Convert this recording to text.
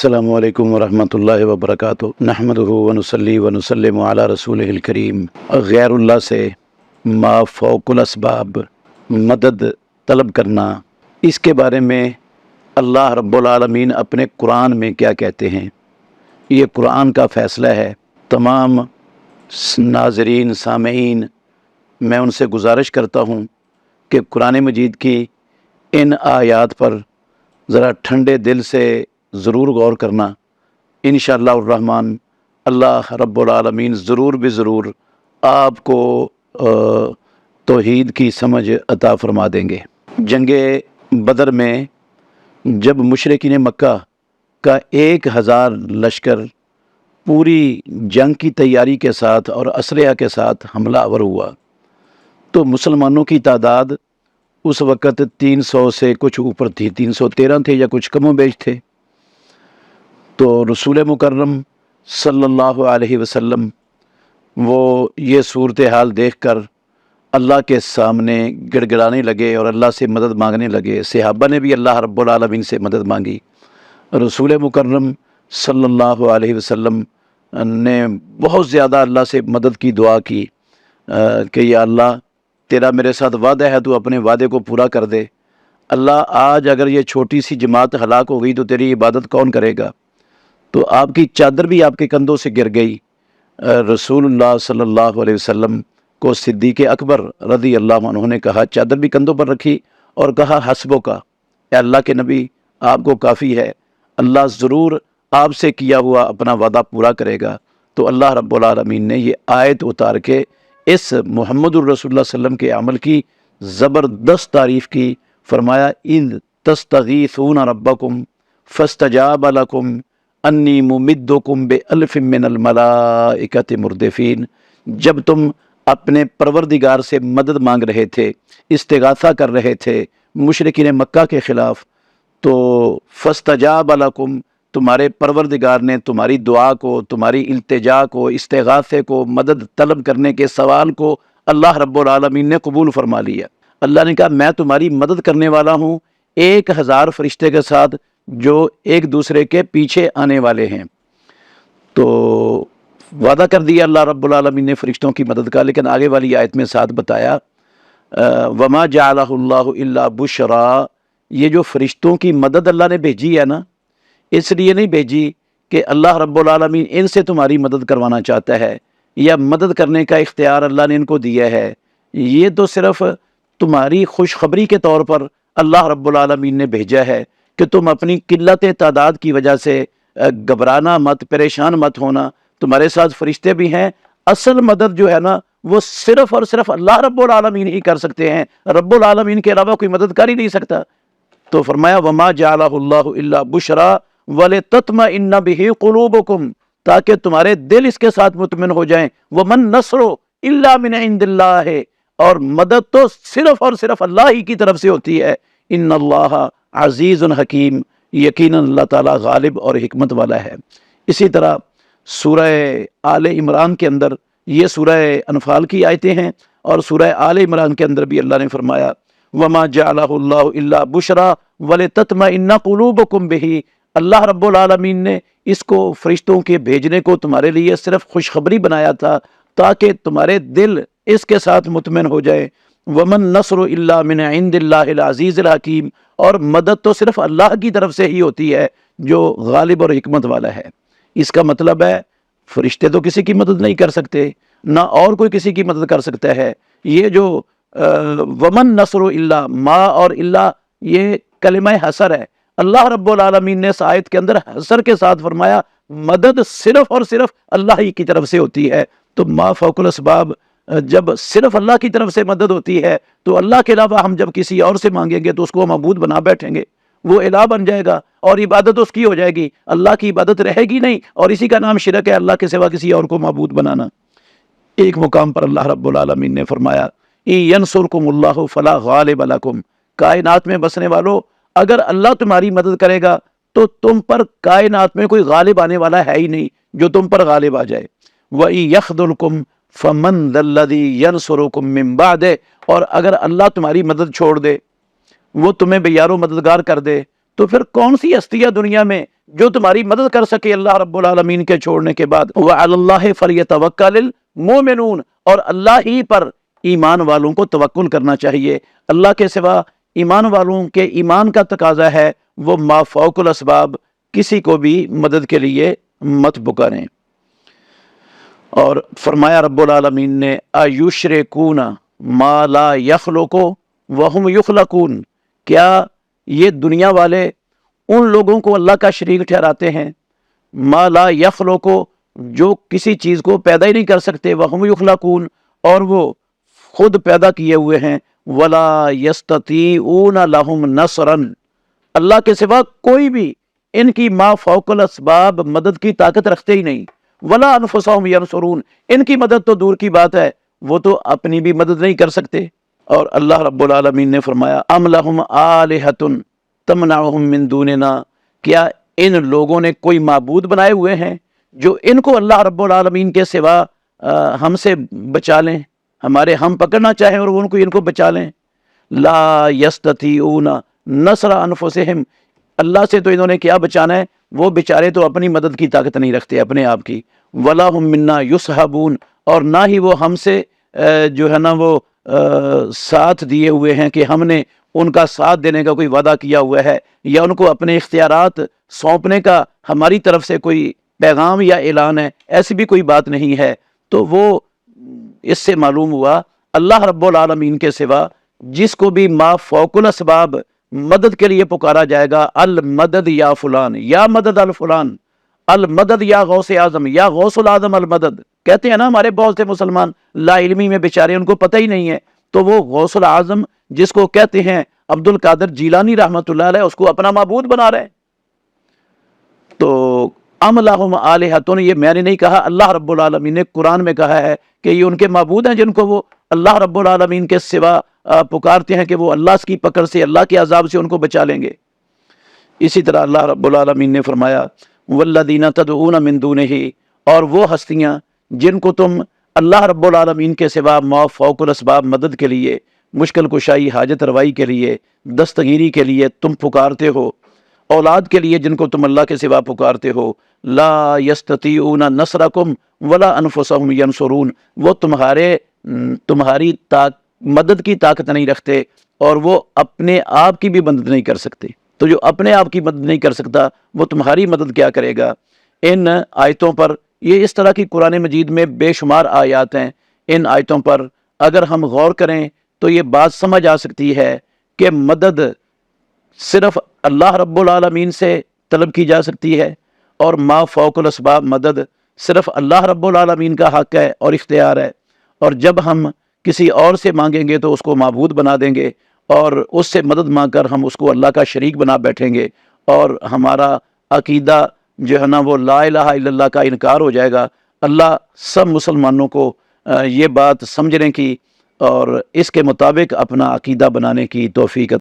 السلام علیکم ورحمۃ اللہ وبرکاتہ۔ نحمدہ ونصلی ونسلم علی رسولہ الکریم۔ غیر اللہ سے ما فوق الاسباب مدد طلب کرنا، اس کے بارے میں اللہ رب العالمین اپنے قرآن میں کیا کہتے ہیں؟ یہ قرآن کا فیصلہ ہے۔ تمام ناظرین سامعین، میں ان سے گزارش کرتا ہوں کہ قرآن مجید کی ان آیات پر ذرا ٹھنڈے دل سے ضرور غور کرنا۔ انشاءاللہ الرحمن اللہ رب العالمین ضرور بھی ضرور آپ کو توحید کی سمجھ عطا فرما دیں گے۔ جنگ بدر میں جب مشرکین مکہ کا 1000 لشکر پوری جنگ کی تیاری کے ساتھ اور اسلحہ کے ساتھ حملہ آور ہوا تو مسلمانوں کی تعداد اس وقت 300 سے کچھ اوپر تھی، 313 تھے یا کچھ کم و بیش تھے۔ تو رسول مکرم صلی اللہ علیہ وسلم وہ یہ صورتحال دیکھ کر اللہ کے سامنے گڑ گڑانے لگے اور اللہ سے مدد مانگنے لگے۔ صحابہ نے بھی اللہ رب العالمین سے مدد مانگی۔ رسول مکرم صلی اللہ علیہ وسلم نے بہت زیادہ اللہ سے مدد کی دعا کی کہ یا اللہ تیرا میرے ساتھ وعدہ ہے، تو اپنے وعدے کو پورا کر دے۔ اللہ آج اگر یہ چھوٹی سی جماعت ہلاک ہو گئی تو تیری عبادت کون کرے گا؟ تو آپ کی چادر بھی آپ کے کندھوں سے گر گئی۔ رسول اللہ صلی اللہ علیہ وسلم کو صدیق اکبر رضی اللہ عنہ نے کہا، چادر بھی کندھوں پر رکھی اور کہا حسبو کا، اے اللہ کے نبی آپ کو کافی ہے، اللہ ضرور آپ سے کیا ہوا اپنا وعدہ پورا کرے گا۔ تو اللہ رب العالمین نے یہ آیت اتار کے اس محمد الرسول اللہ صلی اللہ علیہ وسلم کے عمل کی زبردست تعریف کی۔ فرمایا اذ تستغیثون ربکم فاستجاب لکم انی ممدکم بألف من الملائکۃ مردفین، جب تم اپنے پروردگار سے مدد مانگ رہے تھے، استغاثہ کر رہے تھے مشرکین مکہ کے خلاف، تو فاستجاب لکم، تمہارے پروردگار نے تمہاری دعا کو، تمہاری التجا کو، استغاثے کو، مدد طلب کرنے کے سوال کو اللہ رب العالمین نے قبول فرما لیا۔ اللہ نے کہا میں تمہاری مدد کرنے والا ہوں 1000 فرشتے کے ساتھ جو ایک دوسرے کے پیچھے آنے والے ہیں۔ تو وعدہ کر دیا اللہ رب العالمین نے فرشتوں کی مدد کا، لیکن آگے والی آیت میں ساتھ بتایا وما جعلہ اللہ الا بشرا، یہ جو فرشتوں کی مدد اللہ نے بھیجی ہے نا، اس لیے نہیں بھیجی کہ اللہ رب العالمین ان سے تمہاری مدد کروانا چاہتا ہے یا مدد کرنے کا اختیار اللہ نے ان کو دیا ہے، یہ تو صرف تمہاری خوشخبری کے طور پر اللہ رب العالمین نے بھیجا ہے کہ تم اپنی قلت تعداد کی وجہ سے گھبرانا مت، پریشان مت ہونا، تمہارے ساتھ فرشتے بھی ہیں۔ اصل مدد جو ہے نا وہ صرف اور صرف اللہ رب العالمین ہی کر سکتے ہیں، رب العالمین کے علاوہ کوئی مدد کر ہی نہیں سکتا۔ تو فرمایا وما جعلہ اللہ الا بشرا ولتطمئن بہ قلوبکم، تاکہ تمہارے دل اس کے ساتھ مطمئن ہو جائیں۔ ومن نصر الا من عند اللہ، اور مدد تو صرف اور صرف اللہ ہی کی طرف سے ہوتی ہے۔ ان اللہ عزیز حکیم، یقیناً اللہ تعالیٰ غالب اور حکمت والا ہے۔ اسی طرح سورہ آل عمران کے اندر، یہ سورہ انفال کی آیتیں ہیں، اور سورہ آل عمران کے اندر بھی اللہ نے فرمایا وما جعلہ اللہ الا بشرا ولتطمئن قلوبکم بہ، اللہ رب العالمین نے اس کو فرشتوں کے بھیجنے کو تمہارے لیے صرف خوشخبری بنایا تھا تاکہ تمہارے دل اس کے ساتھ مطمئن ہو جائے۔ ومن نصر الا من عند اللہ العزیز الحکیم، اور مدد تو صرف اللہ کی طرف سے ہی ہوتی ہے جو غالب اور حکمت والا ہے۔ اس کا مطلب ہے فرشتے تو کسی کی مدد نہیں کر سکتے، نہ اور کوئی کسی کی مدد کر سکتا ہے۔ یہ جو ومن نصر الا، ما اور الا یہ کلمہ حصر ہے، اللہ رب العالمین نے اس آیت کے اندر حصر کے ساتھ فرمایا مدد صرف اور صرف اللہ ہی کی طرف سے ہوتی ہے۔ تو ما فوق الاسباب، جب صرف اللہ کی طرف سے مدد ہوتی ہے تو اللہ کے علاوہ ہم جب کسی اور سے مانگیں گے تو اس کو معبود بنا بیٹھیں گے، وہ الہ بن جائے گا اور عبادت اس کی ہو جائے گی، اللہ کی عبادت رہے گی نہیں، اور اسی کا نام شرک ہے، اللہ کے سوا کسی اور کو معبود بنانا۔ ایک مقام پر اللہ رب العالمین نے فرمایا ینصرکم اللہ فلا غالب لکم، کائنات میں بسنے والو اگر اللہ تمہاری مدد کرے گا تو تم پر کائنات میں کوئی غالب آنے والا ہے ہی نہیں جو تم پر غالب آ جائے۔ وَإِن يَخْذُلْكُمْ فَمَنْ ذَا الَّذِي يَنْصُرُكُمْ مِنْ بَعْدِهِ، اور اگر اللہ تمہاری مدد چھوڑ دے، وہ تمہیں بے یار و مددگار کر دے، تو پھر کون سی ہستیاں دنیا میں جو تمہاری مدد کر سکے اللہ رب العالمین کے چھوڑنے کے بعد۔ وَعَلَى اللَّهِ فَلْيَتَوَكَّلِ الْمُؤْمِنُونَ، اور اللہ ہی پر ایمان والوں کو توکل کرنا چاہیے۔ اللہ کے سوا ایمان والوں کے ایمان کا تقاضا ہے وہ ما فوق الاسباب کسی کو بھی مدد کے لیے مت پکاریں۔ اور فرمایا رب العالمین نے اَيُشْرِكُونَ مَا لَا يَخْلُقُ وَهُمْ يُخْلَقُونَ، کیا یہ دنیا والے ان لوگوں کو اللہ کا شریک ٹھہراتے ہیں ما لا يخلق، جو کسی چیز کو پیدا ہی نہیں کر سکتے، وَهُمْ يُخْلَقُونَ، اور وہ خود پیدا کیے ہوئے ہیں، وَلَا يَسْتَطِيعُونَ لَهُمْ نَصْرًا، اللہ کے سوا کوئی بھی ان کی ما فوق الاسباب مدد کی طاقت رکھتے ہی نہیں، ولا انفسهم ينصرون، ان کی مدد تو دور کی بات ہے، وہ تو اپنی بھی مدد نہیں کر سکتے۔ اور اللہ رب العالمین نے فرمایا ام لہم آلہۃ تمنعہم من دوننا، کیا ان لوگوں نے کوئی معبود بنائے ہوئے ہیں جو ان کو اللہ رب العالمین کے سوا ہم سے بچا لیں، ہمارے ہم پکڑنا چاہیں اور وہ ان کو بچا لیں۔ لا یستطیعون نصر انفسہم، اللہ سے تو انہوں نے کیا بچانا ہے، وہ بیچارے تو اپنی مدد کی طاقت نہیں رکھتے اپنے آپ کی۔ ولا ہم منا یصحبون، اور نہ ہی وہ ہم سے جو ہے نا وہ ساتھ دیے ہوئے ہیں کہ ہم نے ان کا ساتھ دینے کا کوئی وعدہ کیا ہوا ہے، یا ان کو اپنے اختیارات سونپنے کا ہماری طرف سے کوئی پیغام یا اعلان ہے، ایسی بھی کوئی بات نہیں ہے۔ تو وہ اس سے معلوم ہوا اللہ رب العالمین کے سوا جس کو بھی ما فوق الاسباب مدد کے لیے پکارا جائے گا، المدد یا فلان، یا مدد الفلان، المدد یا غوث اعظم، یا غوث العظم المدد، کہتے ہیں نا ہمارے بہت سے مسلمان لا علمی میں بیچارے ان کو پتہ ہی نہیں ہے، تو وہ غوث العظم جس کو کہتے ہیں عبد القادر جیلانی رحمۃ اللہ علیہ، اس کو اپنا معبود بنا رہے ہیں۔ تو ام لہم آلہۃ، یہ میں نے نہیں کہا، اللہ رب العالمین نے قرآن میں کہا ہے کہ یہ ان کے معبود ہیں جن کو وہ اللہ رب العالمین کے سوا پکارتے ہیں کہ وہ اللہ کی پکڑ سے، اللہ کے عذاب سے ان کو بچا لیں گے۔ اسی طرح اللہ رب العالمین نے فرمایا والذین تدعون من دونہ، اور وہ ہستیاں جن کو تم اللہ رب العالمین کے سوا ما فوق الاسباب مدد کے لیے، مشکل کشائی، حاجت روائی کے لیے، دستگیری کے لیے تم پکارتے ہو، اولاد کے لیے جن کو تم اللہ کے سوا پکارتے ہو، لا یستطیعون نصرکم ولا انفسہم ینصرون، وہ تمہاری مدد کی طاقت نہیں رکھتے اور وہ اپنے آپ کی بھی مدد نہیں کر سکتے۔ تو جو اپنے آپ کی مدد نہیں کر سکتا وہ تمہاری مدد کیا کرے گا؟ ان آیتوں پر، یہ اس طرح کی قرآن مجید میں بے شمار آیات ہیں، ان آیتوں پر اگر ہم غور کریں تو یہ بات سمجھ آ سکتی ہے کہ مدد صرف اللہ رب العالمین سے طلب کی جا سکتی ہے، اور ما فوق الاسباب مدد صرف اللہ رب العالمین کا حق ہے اور اختیار ہے، اور جب ہم کسی اور سے مانگیں گے تو اس کو معبود بنا دیں گے، اور اس سے مدد مانگ کر ہم اس کو اللہ کا شریک بنا بیٹھیں گے، اور ہمارا عقیدہ جو ہے نا وہ لا الہ الا اللہ کا انکار ہو جائے گا۔ اللہ سب مسلمانوں کو یہ بات سمجھنے کی اور اس کے مطابق اپنا عقیدہ بنانے کی توفیق